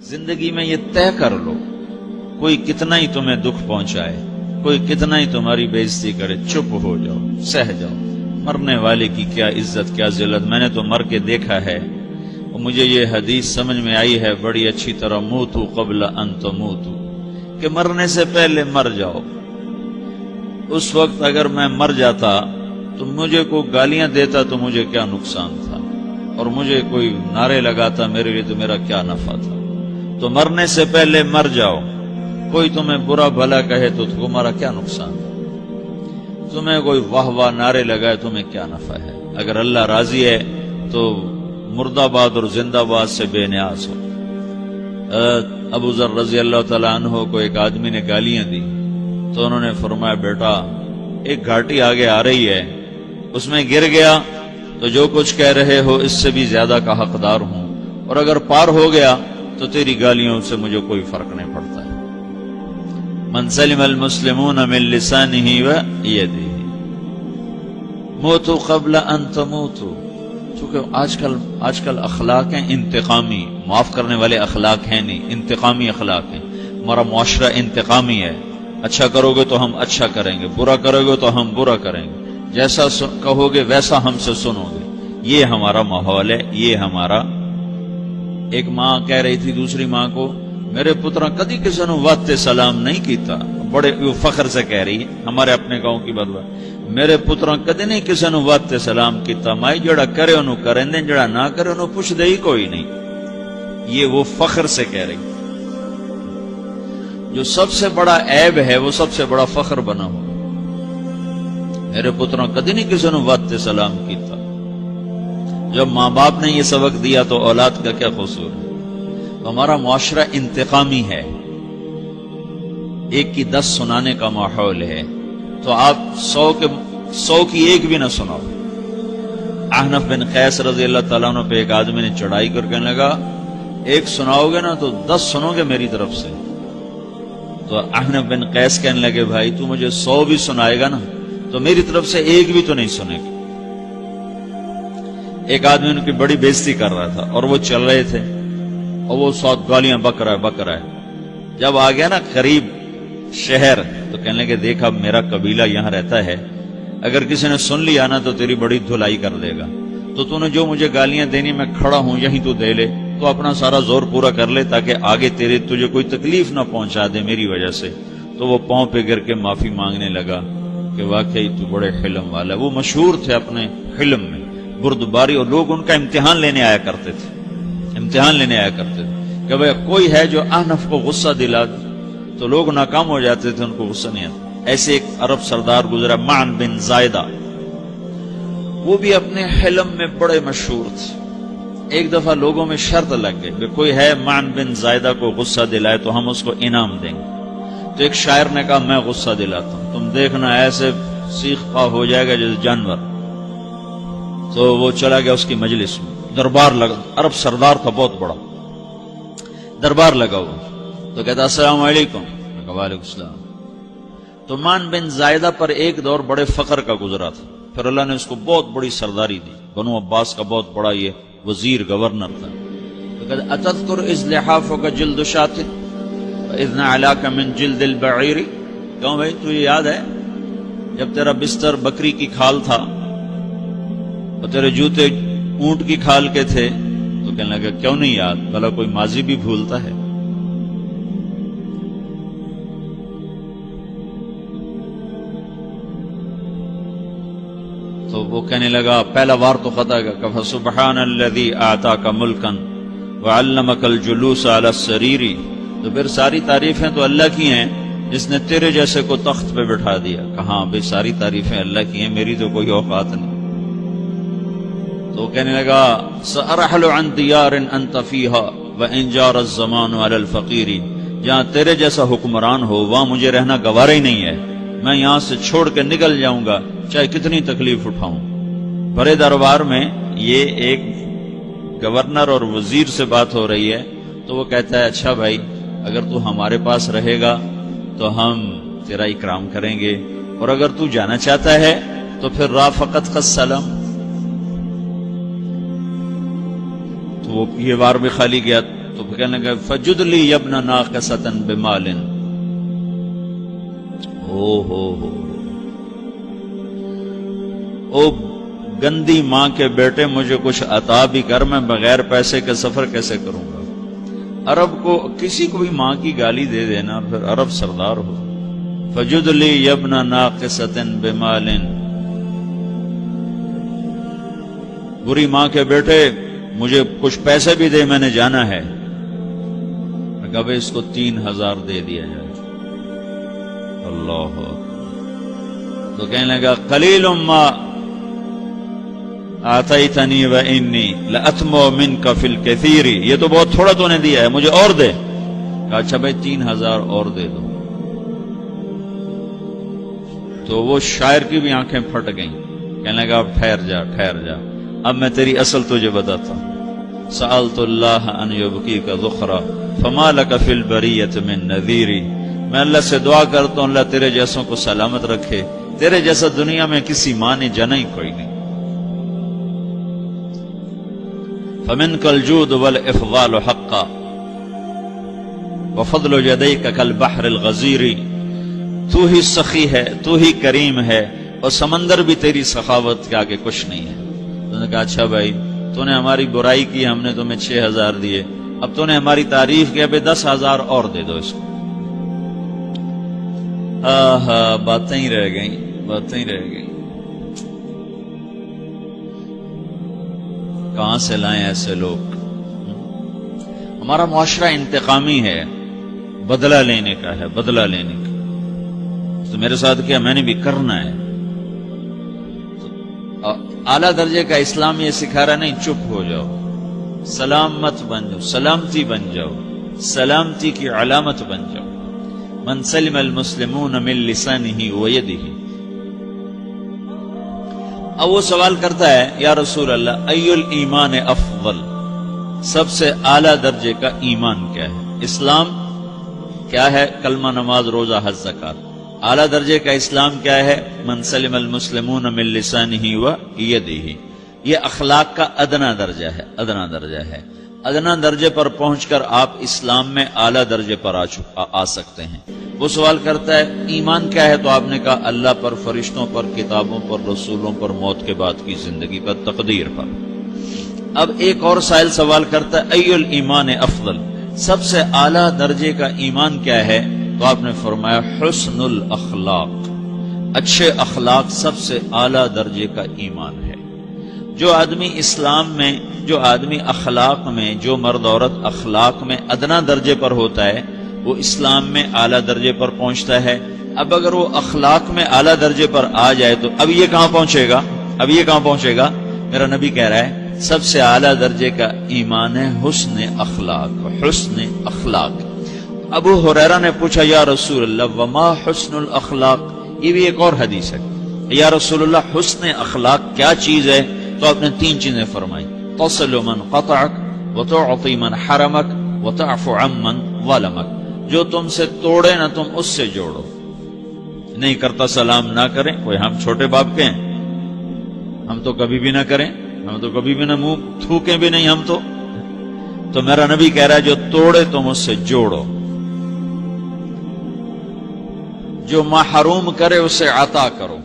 زندگی میں یہ طے کر لو، کوئی کتنا ہی تمہیں دکھ پہنچائے، کوئی کتنا ہی تمہاری بےعزتی کرے، چپ ہو جاؤ، سہ جاؤ۔ مرنے والے کی کیا عزت، کیا ذلت، میں نے تو مر کے دیکھا ہے، اور مجھے یہ حدیث سمجھ میں آئی ہے بڑی اچھی طرح، موتو قبل ان تموتو، کہ مرنے سے پہلے مر جاؤ۔ اس وقت اگر میں مر جاتا تو مجھے کوئی گالیاں دیتا تو مجھے کیا نقصان تھا، اور مجھے کوئی نعرے لگاتا میرے لیے تو میرا کیا نفع تھا۔ تو مرنے سے پہلے مر جاؤ، کوئی تمہیں برا بھلا کہے تو تمہارا کیا نقصان ہے، تمہیں کوئی واہ واہ نعرے لگائے تمہیں کیا نفع ہے۔ اگر اللہ راضی ہے تو مردہ باد اور زندہ باد سے بے نیاز ہو۔ ابو ذر رضی اللہ تعالیٰ عنہ کو ایک آدمی نے گالیاں دی تو انہوں نے فرمایا، بیٹا ایک گھاٹی آگے آ رہی ہے، اس میں گر گیا تو جو کچھ کہہ رہے ہو اس سے بھی زیادہ کا حقدار ہوں، اور اگر پار ہو گیا تو تیری گالیوں سے مجھے کوئی فرق نہیں پڑتا ہے۔ من سلم المسلمون من لسانہ و یدہ موتوا قبل ان تموتوا۔ چونکہ آج کل اخلاق ہیں انتقامی، معاف کرنے والے اخلاق ہیں نہیں، انتقامی اخلاق ہیں۔ ہمارا معاشرہ انتقامی ہے، اچھا کرو گے تو ہم اچھا کریں گے، برا کرو گے تو ہم برا کریں گے، جیسا کہو گے ویسا ہم سے سنو گے۔ یہ ہمارا ماحول ہے، یہ ہمارا۔ ایک ماں کہہ رہی تھی دوسری ماں کو، میرے پترا کدی کسی نے واسطے سلام نہیں کیتا، بڑے فخر سے کہہ رہی ہے، ہمارے اپنے گاؤں کی بات، میرے پترا کدی نہیں کسی نے واسطے سلام کیتا، مائی جڑا کرے انہوں کریں دیں، جڑا نہ کرے انہوں پوچھ دے ہی کوئی نہیں۔ یہ وہ فخر سے کہہ رہی، جو سب سے بڑا عیب ہے وہ سب سے بڑا فخر بنا ہو۔ میرے پتروں کدی نہیں کسی نے واسطے سلام کیتا۔ جب ماں باپ نے یہ سبق دیا تو اولاد کا کیا قصور ہے؟ ہمارا معاشرہ انتقامی ہے، ایک کی 10 سنانے کا ماحول ہے، تو آپ 100 کی ایک بھی نہ سناؤ۔ احنف بن قیس رضی اللہ تعالیٰ عنہ پہ ایک آدمی نے چڑھائی کر کہنے لگا، ایک سناؤ گے نا تو 10 سنو گے میری طرف سے۔ تو احنف بن قیس کہنے لگے، بھائی تو مجھے 100 بھی سنائے گا نا تو میری طرف سے ایک بھی تو نہیں سنے گا۔ ایک آدمی ان کی بڑی بےزتی کر رہا تھا اور وہ چل رہے تھے اور وہ 100 گالیاں بک رہا ہے۔ جب آ گیا نا قریب شہر تو کہنے لگے، دیکھ اب میرا قبیلہ یہاں رہتا ہے، اگر کسی نے سن لیا نا تو تیری بڑی دھلائی کر دے گا، تو نے جو مجھے گالیاں دینی میں کھڑا ہوں یہیں تو دے لے، تو اپنا سارا زور پورا کر لے تاکہ آگے تجھے کوئی تکلیف نہ پہنچا دے میری وجہ سے۔ تو وہ پاؤں پہ گر کے معافی مانگنے لگا کہ واقعی تو بڑے حلم والا ہے۔ وہ مشہور تھے اپنے حلم میں، بردباری، اور لوگ ان کا امتحان لینے آیا کرتے تھے کہ بھئی کوئی ہے جو احنف کو غصہ دلا دے، تو لوگ ناکام ہو جاتے تھے، ان کو غصہ نہیں آتا۔ ایسے ایک عرب سردار گزرا معن بن زائدہ، وہ بھی اپنے حلم میں بڑے مشہور تھے۔ ایک دفعہ لوگوں میں شرط لگ گئی کہ کوئی ہے معن بن زائدہ کو غصہ دلائے تو ہم اس کو انعام دیں گے۔ تو ایک شاعر نے کہا، میں غصہ دلاتا ہوں، تم دیکھنا ایسے سیخ پا ہو جائے گا جیسے جانور۔ تو وہ چلا گیا اس کی مجلس میں، دربار لگا، عرب سردار تھا بہت بڑا، دربار لگا ہوا، تو کہتا السلام علیکم، وعلیکم السلام۔ تو معن بن زائدہ پر ایک دور بڑے فقر کا گزرا تھا، پھر اللہ نے اس کو بہت بڑی سرداری دی، بنو عباس کا بہت بڑا یہ وزیر گورنر تھا۔ تو کہتا اتذکر اذ لحافک جلد شاۃ اذ نعلاک من جلد البعیر، کیوں بھائی تجھے یاد ہے جب تیرا بستر بکری کی کھال تھا اور تیرے جوتے اونٹ کی کھال کے تھے؟ تو کہنے لگا کیوں نہیں یاد، بھلا کوئی ماضی بھی بھولتا ہے؟ تو وہ کہنے لگا، پہلا وار تو خطا کا، فسبحان الذی اعطاک ملکا وعلمک الجلوس علی السریر۔ تو پھر ساری تعریفیں تو اللہ کی ہیں جس نے تیرے جیسے کو تخت پہ بٹھا دیا۔ کہاں بھئی ساری تعریفیں اللہ کی ہیں، میری تو کوئی اوقات نہیں۔ تو کہنے لگا، سأرحل عن دیار انت فیہا وان جار الزمان علی الفقیر، جہاں تیرے جیسا حکمران ہو وہاں مجھے رہنا گوارا ہی نہیں ہے، میں یہاں سے چھوڑ کے نکل جاؤں گا چاہے کتنی تکلیف اٹھاؤں۔ بڑے دربار میں یہ ایک گورنر اور وزیر سے بات ہو رہی ہے، تو وہ کہتا ہے اچھا بھائی اگر تو ہمارے پاس رہے گا تو ہم تیرا اکرام کریں گے، اور اگر تو جانا چاہتا ہے تو پھر رافقت کا سلام۔ تو وہ یہ بار بھی خالی گیا تو کہنے لگا فجد لی ابن ناقصۃ بمال. او گندی ماں کے بیٹے مجھے کچھ عطا بھی کر، میں بغیر پیسے کے سفر کیسے کروں گا؟ عرب کو کسی کو بھی ماں کی گالی دے دینا پھر عرب سردار ہو. فجد لی ابن ناقصۃ بمال. بری ماں کے بیٹے مجھے کچھ پیسے بھی دے، میں نے جانا ہے. میں کہا اس کو 3000 دے دیا جائے. اللہ تو کہنے لگا قلیل ما آتیتنی و انی لأطمع منک فی الکثیر. یہ تو بہت تھوڑا تو نے دیا ہے، مجھے اور دے. کہا اچھا بھائی 3000 اور دے دو. تو وہ شاعر کی بھی آنکھیں پھٹ گئیں. کہنے لگا اب ٹھہر جا ٹھہر جا، اب میں تیری اصل تجھے بتاتا ہوں. سألت اللہ ان یبکیک ذخرا فما لک فی البریۃ من نذیری. میں اللہ سے دعا کرتا ہوں اللہ تیرے جیسوں کو سلامت رکھے، تیرے جیسا دنیا میں کسی ماں نے جنا ہی کوئی نہیں. فمنک الجود والافضال حقا وفضل یدیک کالبحر الغزیر. تو ہی سخی ہے، تو ہی کریم ہے، اور سمندر بھی تیری سخاوت کے آگے کچھ نہیں ہے. تو نے کہا اچھا بھائی تو نے ہماری برائی کی، ہم نے تمہیں 6000 دیے، اب تو نے ہماری تعریف کی، اب 10,000 اور دے دو اس کو. باتیں ہی رہ گئیں، باتیں ہی رہ گئیں. کہاں سے لائیں ایسے لوگ؟ ہمارا معاشرہ انتقامی ہے، بدلہ لینے کا ہے، بدلہ لینے کا. تو میرے ساتھ کیا میں نے بھی کرنا ہے. تو اعلیٰ درجے کا اسلام یہ سکھا رہا نہیں چپ ہو جاؤ، سلامت بن جاؤ، سلامتی بن جاؤ، سلامتی کی علامت بن جاؤ. من سلم المسلمون من لسانہ ویدہ. اب وہ سوال کرتا ہے یا رسول اللہ ای الایمان افضل، سب سے اعلیٰ درجے کا ایمان کیا ہے؟ اسلام کیا ہے؟ کلمہ، نماز، روزہ، حج، زکات. اعلیٰ درجے کا اسلام کیا ہے؟ من سلم المسلمون من لسانہ ویدہ. یہ اخلاق کا ادنا درجہ ہے، ادنا درجہ ہے. ادنا درجے پر پہنچ کر آپ اسلام میں اعلیٰ درجے پر آ سکتے ہیں. وہ سوال کرتا ہے ایمان کیا ہے؟ تو آپ نے کہا اللہ پر، فرشتوں پر، کتابوں پر، رسولوں پر، موت کے بعد کی زندگی پر، تقدیر پر. اب ایک اور سائل سوال کرتا ہے ای الایمان افضل، سب سے اعلیٰ درجے کا ایمان کیا ہے؟ تو آپ نے فرمایا حسن الاخلاق، اچھے اخلاق سب سے اعلیٰ درجے کا ایمان ہے. جو آدمی اسلام میں، جو آدمی اخلاق میں، جو مرد عورت اخلاق میں ادنا درجے پر ہوتا ہے وہ اسلام میں اعلیٰ درجے پر پہنچتا ہے. اب اگر وہ اخلاق میں اعلیٰ درجے پر آ جائے تو اب یہ کہاں پہنچے گا؟ اب یہ کہاں پہنچے گا؟ میرا نبی کہہ رہا ہے سب سے اعلیٰ درجے کا ایمان ہے حسن اخلاق، حسن اخلاق. ابو ہریرہ نے پوچھا یا رسول اللہ وما حسن الاخلاق؟ یہ بھی ایک اور حدیث ہے. یا رسول اللہ حسن اخلاق کیا چیز ہے؟ تو آپ نے 3 چیزیں فرمائی، تصل من قطعک وتعطی من حرمک وتعفو عمن ظلمک. جو تم سے توڑے نہ تم اس سے جوڑو. نہیں کرتا سلام نہ کریں. کوئی ہم چھوٹے باپ کے ہیں؟ ہم تو کبھی بھی نہ کریں، ہم تو کبھی بھی نہ منہ تھوکیں بھی نہیں ہم تو میرا نبی کہہ رہا ہے جو توڑے تم اس سے جوڑو، جو محروم کرے اسے عطا کرو.